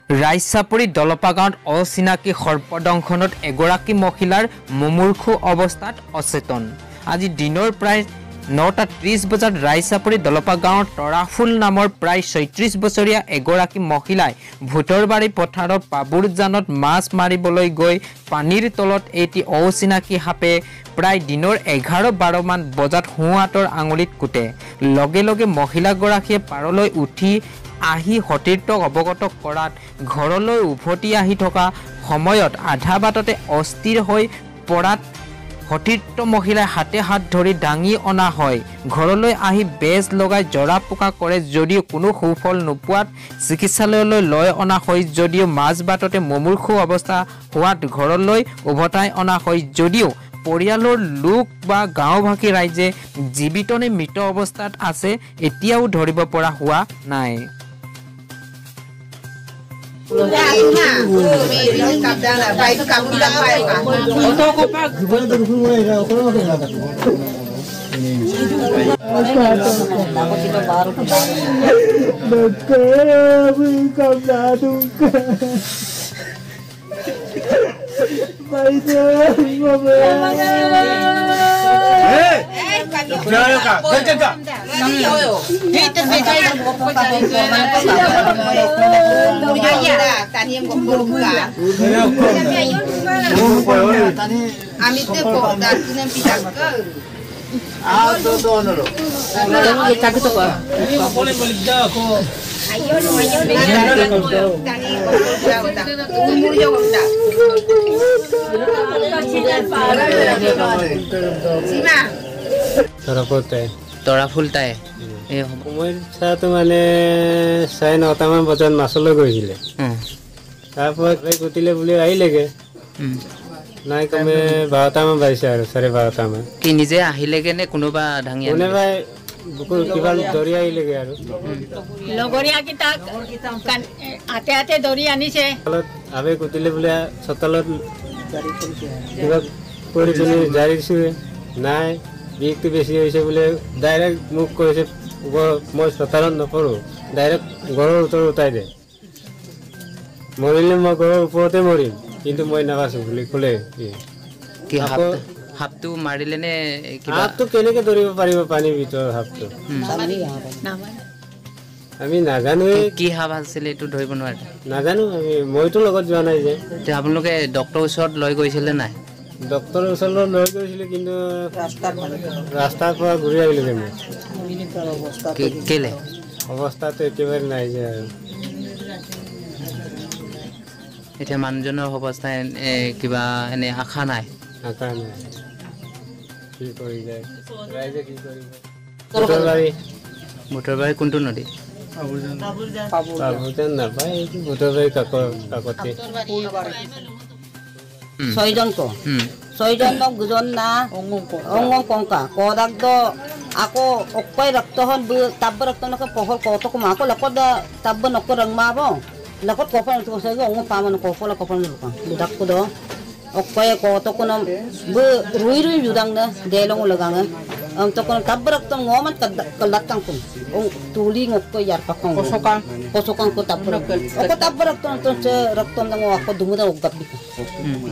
ৰাইচাপুৰী দলপা গাঁৱত অচিনাকি সৰ্পদংশনত এগৰাকী মহিলাৰ মুমূৰ্ষু অৱস্থাত অচেতন। আজি দিনৰ প্ৰায় 9:30 বজাত ৰাইচাপুৰী দলপা গাঁৱৰ তৰাফুল নামৰ প্ৰায় 36 বছৰীয়া এগৰাকী মহিলাই ভূতৰবাৰী পথাৰত পাবুৰ জানত মাছ মাৰিবলৈ গৈ পানীৰ তলত এটি অচিনাকি সাপে প্ৰায় দিনৰ 11-12 মান বজাত সোঁহাতৰ আঙুলিত কুটে। লগে লগে মহিলাগৰাকীয়ে পাৰলৈ উঠি আহি সতীৰ্থক অৱগত কৰাত ঘৰলৈ উভতি আহি থকা সময়ত আধা বাটতে অস্থিৰ হৈ পৰাত সতীৰ্থ মহিলাই হাতে হাত ধৰি দাঙি অনা হয়। ঘৰলৈ আহি বেজ লগাই জৰা পোকা কৰে যদিও কোনো সুফল নোপোৱাত চিকিৎসালয়লৈ লৈ অনা হয় যদিও মাজ বাটতে মুমূৰ্ষু অৱস্থা হোৱাত ঘৰলৈ উভতাই অনা হয় যদিও পৰিয়ালৰ লোক বা গাঁওবাসী ৰাইজে জীৱিত নে মৃত অৱস্থাত আছে এতিয়াও ধৰিব পৰা হোৱা নাই। তৰাফুলটাই সময়টো মানে 9:30 মান বজাত মাছলৈ গৈছিলে। তাৰপৰা গুটিলে বুলি আহিলেগে নাই কমে 12টা মান বাজিছে আৰু 12:30 মান। কি নিজে আহিলেগে নে কোনোবা ডাঙি কোনোবাই কিবা ধৰি আহিলেগে আৰু লগৰীয়াকেইটাক হাতে হাতে ধৰি আনিছে। আবে গুটিলে বুলি চোতালত কিবা কৰি পিনি জাৰি দিছোঁ নাই বিষটো বেছি হৈছে বোলে ডাইৰেক্ট মোক কৈছে মই চোতালত নপৰোঁ ডাইৰেক্ট ঘৰৰ ওচৰত উঠাই দে মৰিলে মই ঘৰৰ ওপৰতে মৰিম কিন্তু মই নাবাচোঁ বুলি ক'লে। সাপটো মাৰিলে নে সাপটো কেনেকৈ ধৰিব পাৰিব পানীৰ ভিতৰৰ সাপটো আমি নাজানোৱে। কি সাপ আছিলে এইটো ধৰিব নোৱাৰে নাজানো আমি মইতো লগত যোৱা নাই যে। আপোনালোকে ডক্তৰৰ ওচৰত লৈ গৈছিলে নাই? ডক্তৰৰ ওচৰত লৈ গৈছিলে কিন্তু ৰাস্তাৰ পৰা ঘূৰি আহিলোগৈ মই। কেলে অৱস্থাটো একেবাৰে নাই যে আৰু এতিয়া মানুহজনৰ অৱস্থা কিবা এনে আশা নাই কি কৰি যায় ৰাইজে কি কৰিব। ভূতৰবাৰী কোনটো নদী? পাবুৰজান নাপায় এইটো ভূতৰবাৰী কাকতে। ছয়জন গুজন না অংগ কংকা কদাক ako okoy raktohon bu tabber rakton ko pohol ko to kuma ko lakod tabber nokko rangma bo lakod ko pa to sa go paman ko pola ko pan ko budak ko do okoy ko to kono bu rui judang na delong lagang am to kono tabber rakton ngomat kalatang kun tuli ngokko yar pakong kosokan ko tabber ko tabber rakton to rakton nang ako dumuda ogap bi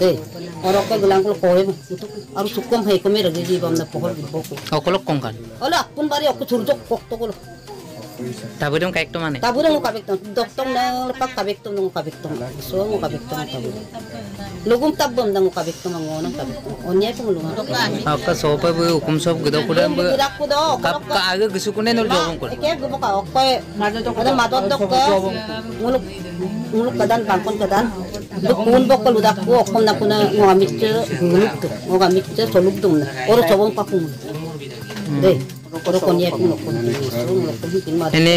de oro ko gulang ko koy itu aru sukom hai ko mere gi bam na pohol ko okolok kongkan ola pun bari ok surjok kok to ko taburong kaekto mane taburong kabekton doktong na lepak kabekton ng kabekton so mo kabekton tabu lugum tabbom dang kabekton ng onang kabekton onya ko mulungan akka sopa bu hukum sob gudo ko dam kap ka aga gusu ko ne nol jobong ko ke gubo ka okoy ada madot dok ka muluk kadan bangkon kadan kun bokol udak ko okom na kuna ngamit ngamit soluk dum na oro sobong pakung de oro konya ko ini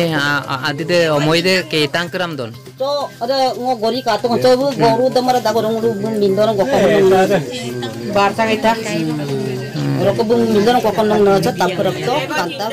adite omoide ke tangkram don to ada ngo gori ka to bu goru damara da gorong ru mindon go ko barta kita oro ko bung mindon ko ko nang na ta taprak to kanta